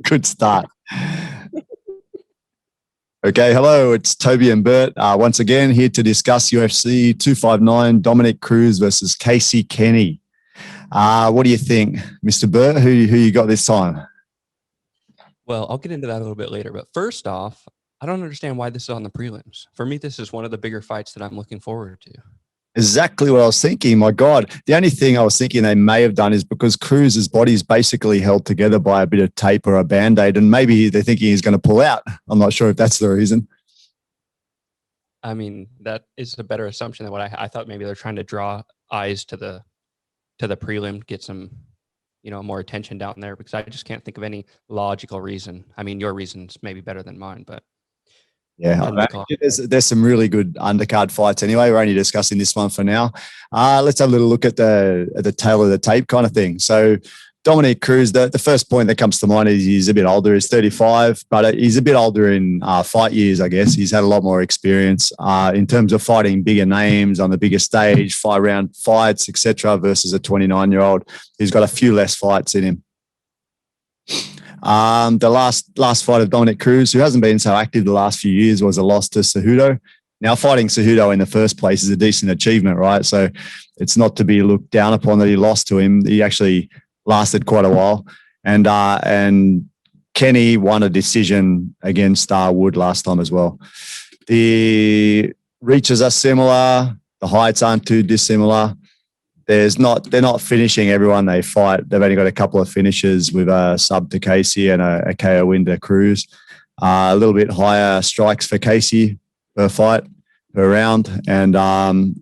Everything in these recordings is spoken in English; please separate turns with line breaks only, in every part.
Good start. Okay, hello, it's Toby and Bert. Once again, here to discuss UFC 259 Dominick Cruz versus Casey Kenny. What do you think, Mr. Bert? Who you got this time?
Well, I'll get into that a little bit later. But first off, I don't understand why this is on the prelims. For me, this is one of the bigger fights that I'm looking forward to.
Exactly what I was thinking. My God, the only thing I was thinking they may have done is because Cruz's body is basically held together by a bit of tape or a Band-Aid, and maybe they're thinking he's going to pull out. I'm not sure if that's the reason.
I mean, that is a better assumption than what I thought. Maybe they're trying to draw eyes to the prelim, get some, more attention down there, because I just can't think of any logical reason. I mean, your reason's maybe better than mine, but
yeah, there's some really good undercard fights. Anyway, we're only discussing this one for now. Let's have a little look at the tail of the tape kind of thing. So Dominick Cruz, the first point that comes to mind is he's a bit older. He's 35, but he's a bit older in fight years, I guess. He's had a lot more experience in terms of fighting bigger names on the bigger stage, 5-round fights, etc., versus a 29-year-old who's got a few less fights in him. The last fight of Dominick Cruz, who hasn't been so active the last few years, was a loss to Cejudo. Now, fighting Cejudo in the first place is a decent achievement, right? So it's not to be looked down upon that he lost to him. He actually lasted quite a while. And Kenny won a decision against Wood last time as well. The reaches are similar. The heights aren't too dissimilar. They're not finishing everyone they fight. They've only got a couple of finishes with a sub to Casey and a KO win to Cruz. A little bit higher strikes for Casey per fight, per round, and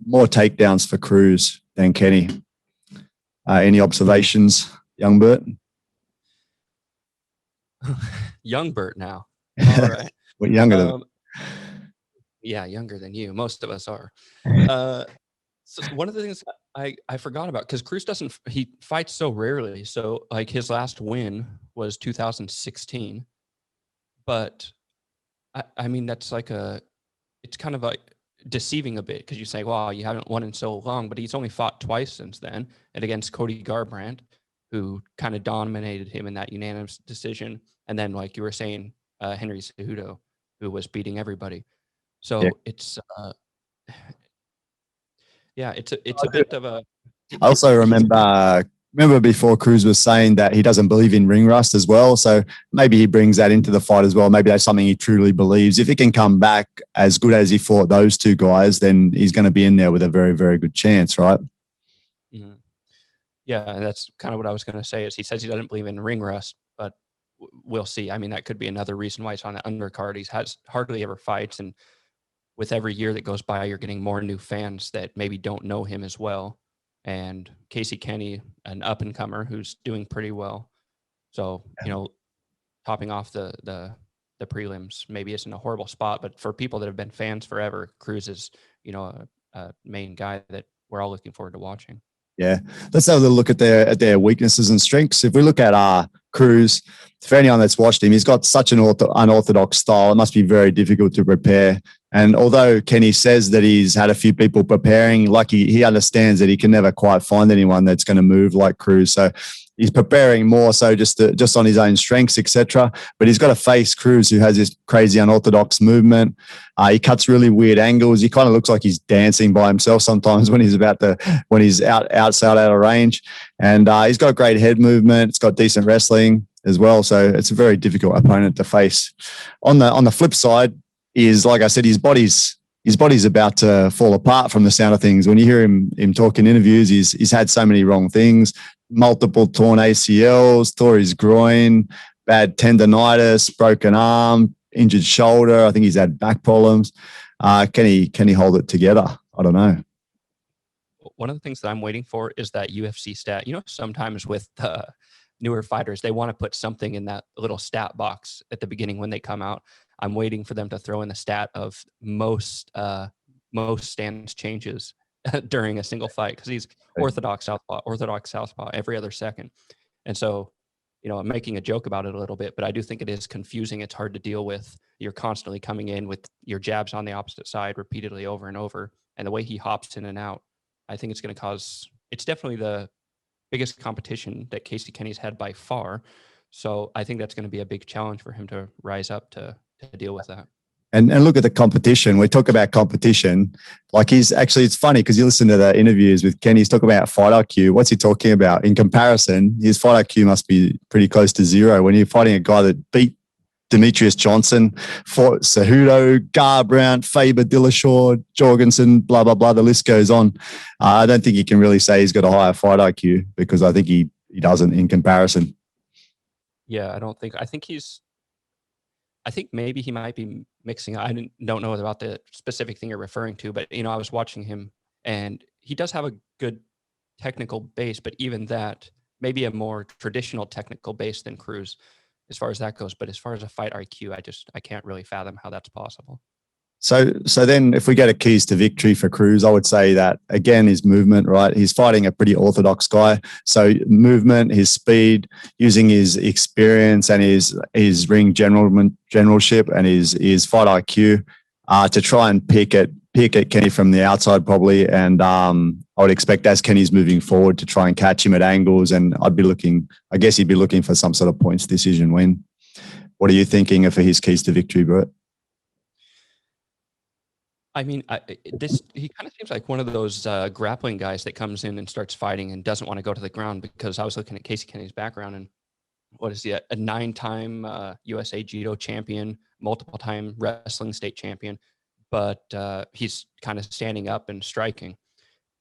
more takedowns for Cruz than Kenny. Any observations, young Bert?
Young Bert now. All right.
What, younger than?
Yeah, younger than you. Most of us are. So one of the things I forgot about, because Cruz he fights so rarely. So like his last win was 2016, but I mean, that's it's kind of like deceiving a bit, because you say, wow, you haven't won in so long, but he's only fought twice since then, and against Cody Garbrandt, who kind of dominated him in that unanimous decision. And then, like you were saying, Henry Cejudo, who was beating everybody. So it's it's a bit of a.
I also remember before Cruz was saying that he doesn't believe in ring rust as well. So maybe he brings that into the fight as well. Maybe that's something he truly believes. If he can come back as good as he fought those two guys, then he's going to be in there with a very, very good chance, right?
Mm-hmm. Yeah, that's kind of what I was going to say. Is he says he doesn't believe in ring rust, but we'll see. I mean, that could be another reason why he's on the undercard. He has hardly ever fights, and with every year that goes by, you're getting more new fans that maybe don't know him as well. And Casey Kenny, an up-and-comer who's doing pretty well. So, topping off the prelims maybe isn't a horrible spot, but for people that have been fans forever, Cruz is, a main guy that we're all looking forward to watching.
Yeah, let's have a little look at their weaknesses and strengths. If we look at Cruz, for anyone that's watched him, he's got such an unorthodox style. It must be very difficult to prepare. And although Kenny says that he's had a few people preparing, like he understands that he can never quite find anyone that's going to move like Cruz. So he's preparing more so just on his own strengths, etc. But he's got to face Cruz, who has this crazy unorthodox movement. He cuts really weird angles. He kind of looks like he's dancing by himself sometimes when he's outside out of range. And he's got great head movement. It's got decent wrestling as well. So it's a very difficult opponent to face. On the flip side is, like I said, his body's about to fall apart from the sound of things. When you hear him talk in interviews, he's had so many wrong things, multiple torn ACLs, tore his groin, bad tendonitis, broken arm, injured shoulder. I think he's had back problems. Can he hold it together? I don't know.
One of the things that I'm waiting for is that UFC stat. Sometimes with newer fighters, they want to put something in that little stat box at the beginning when they come out. I'm waiting for them to throw in the stat of most stance changes during a single fight, because he's orthodox southpaw every other second. And so, I'm making a joke about it a little bit, but I do think it is confusing. It's hard to deal with. You're constantly coming in with your jabs on the opposite side repeatedly over and over. And the way he hops in and out, I think it's definitely the biggest competition that Casey Kenny's had by far. So I think that's going to be a big challenge for him to rise up to deal with that.
And look at the competition. We talk about competition. Like it's funny because you listen to the interviews with Kenny, he's talking about fight IQ. What's he talking about? In comparison, his fight IQ must be pretty close to zero when you're fighting a guy that beat Demetrius Johnson, fought Cejudo, Garbrandt, Faber, Dillashaw, Jorgensen, blah, blah, blah. The list goes on. I don't think you can really say he's got a higher fight IQ because I think he doesn't in comparison.
Yeah, I think maybe he might be mixing. I don't know about the specific thing you're referring to, but I was watching him, and he does have a good technical base, but even that, maybe a more traditional technical base than Cruz, as far as that goes. But as far as a fight IQ, I can't really fathom how that's possible.
So then if we go to keys to victory for Cruz, I would say that, again, his movement, right? He's fighting a pretty orthodox guy. So movement, his speed, using his experience and his ring generalship and his fight IQ to try and pick at Kenny from the outside probably. And I would expect as Kenny's moving forward to try and catch him at angles. And I guess he'd be looking for some sort of points decision win. What are you thinking for his keys to victory, Brett?
I mean, he kind of seems like one of those grappling guys that comes in and starts fighting and doesn't want to go to the ground, because I was looking at Casey Kenny's background, and what is he, a 9-time USA Judo champion, multiple-time wrestling state champion, but he's kind of standing up and striking.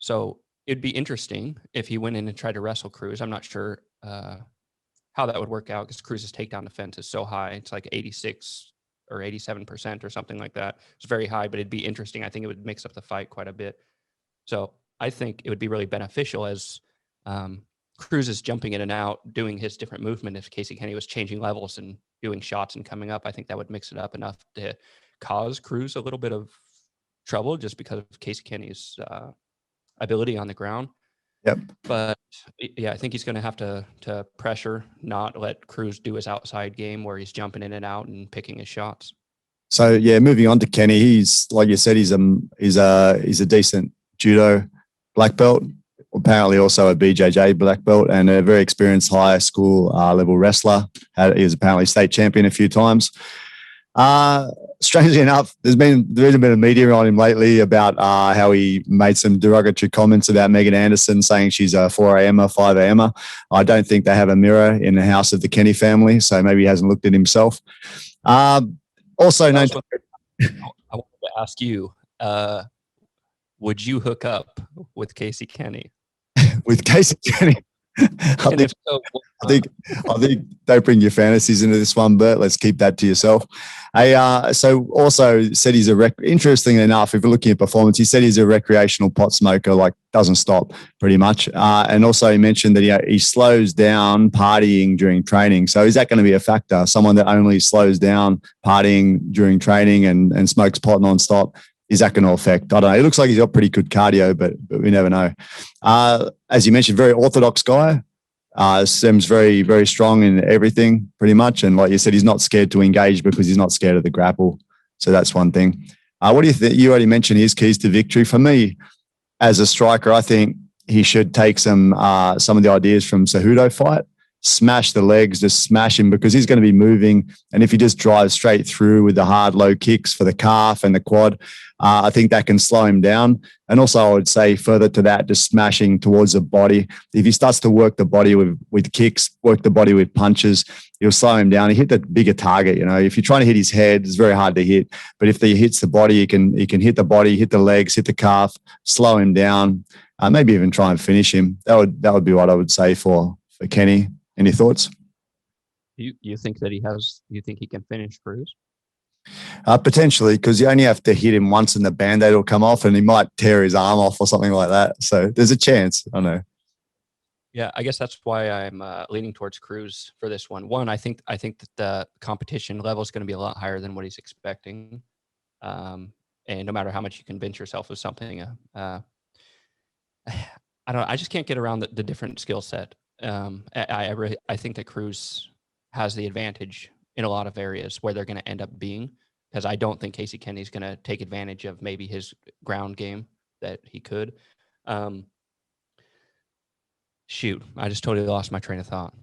So it'd be interesting if he went in and tried to wrestle Cruz. I'm not sure how that would work out because Cruz's takedown defense is so high. It's like 86 or 87% or something like that. It's very high, but it'd be interesting. I think it would mix up the fight quite a bit. So I think it would be really beneficial as Cruz is jumping in and out, doing his different movement. If Casey Kenny was changing levels and doing shots and coming up, I think that would mix it up enough to cause Cruz a little bit of trouble just because of Casey Kenny's ability on the ground.
Yep.
But yeah, I think he's going to have to pressure, not let Cruz do his outside game where he's jumping in and out and picking his shots.
So yeah, moving on to Kenny, he's like you said, he's a decent judo black belt. Apparently, also a BJJ black belt and a very experienced high school level wrestler. He was apparently state champion a few times. Strangely enough, there's been a bit of media on him lately about how he made some derogatory comments about Megan Anderson, saying she's a 4 a.m.er, 5 a.m.er. I don't think they have a mirror in the house of the Kenny family, so maybe he hasn't looked at himself. Also, known.
I wanted to ask you, would you hook up with Casey Kenny?
With Casey Kenny? I think don't bring your fantasies into this one, Bert. Let's keep that to yourself. So also said he's interestingly enough, if we're looking at performance, he said he's a recreational pot smoker, like doesn't stop pretty much. And also he mentioned that he slows down partying during training. So is that going to be a factor? Someone that only slows down partying during training and smokes pot nonstop, is that going to affect? I don't know. It looks like he's got pretty good cardio, but we never know. As you mentioned, very orthodox guy. Seems very, very strong in everything, pretty much. And like you said, he's not scared to engage because he's not scared of the grapple. So that's one thing. What do you think? You already mentioned his keys to victory. For me, as a striker, I think he should take some of the ideas from Cejudo fight. Smash the legs, just smash him because he's going to be moving. And if he just drives straight through with the hard low kicks for the calf and the quad, I think that can slow him down. And also I would say further to that, just smashing towards the body. If he starts to work the body with kicks, work the body with punches, he'll slow him down. He hit the bigger target. If you're trying to hit his head, it's very hard to hit. But if he hits the body, he can hit the body, hit the legs, hit the calf, slow him down, maybe even try and finish him. That would be what I would say for Kenny. Any thoughts?
You think that you think he can finish Cruz?
Potentially, because you only have to hit him once and the Band-Aid will come off and he might tear his arm off or something like that. So there's a chance. I know.
Yeah, I guess that's why I'm leaning towards Cruz for this one. One, I think that the competition level is going to be a lot higher than what he's expecting. And no matter how much you convince yourself of something, I just can't get around the different skill set. I think that Cruz has the advantage in a lot of areas where they're going to end up being, because I don't think Casey Kenny's going to take advantage of maybe his ground game that he could. Shoot, I just totally lost my train of thought.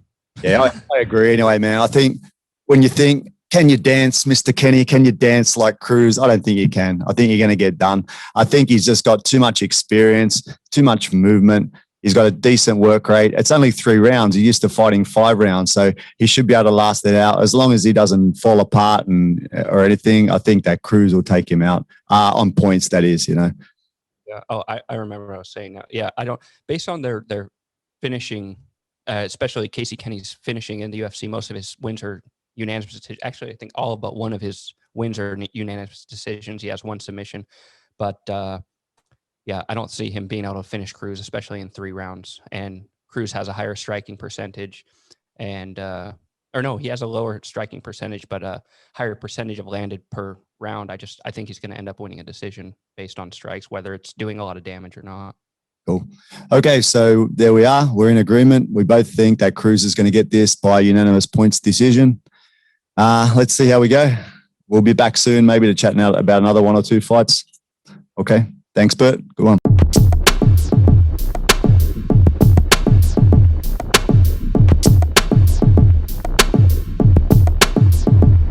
Yeah, I agree. Anyway, man, I think when you think, can you dance, Mr. Kenny? Can you dance like Cruz? I don't think you can. I think you're going to get done. I think he's just got too much experience, too much movement. He's got a decent work rate. It's only 3 rounds. He's used to fighting 5 rounds. So he should be able to last it out. As long as he doesn't fall apart or anything, I think that Cruz will take him out on points, that is,
Yeah. Oh, I remember what I was saying now. Yeah, I don't, based on their finishing, especially Casey Kenny's finishing in the UFC, most of his wins are unanimous decision. Actually, I think all but one of his wins are unanimous decisions. He has 1 submission. But yeah, I don't see him being able to finish Cruz, especially in 3 rounds. And Cruz has a higher striking percentage, and or no, he has a lower striking percentage, but a higher percentage of landed per round. I think he's going to end up winning a decision based on strikes, whether it's doing a lot of damage or not.
Cool. Okay, so there we are. We're in agreement. We both think that Cruz is going to get this by unanimous points decision. Let's see how we go. We'll be back soon, maybe to chat about another 1 or 2 fights. Okay. Thanks, Bert. Good one.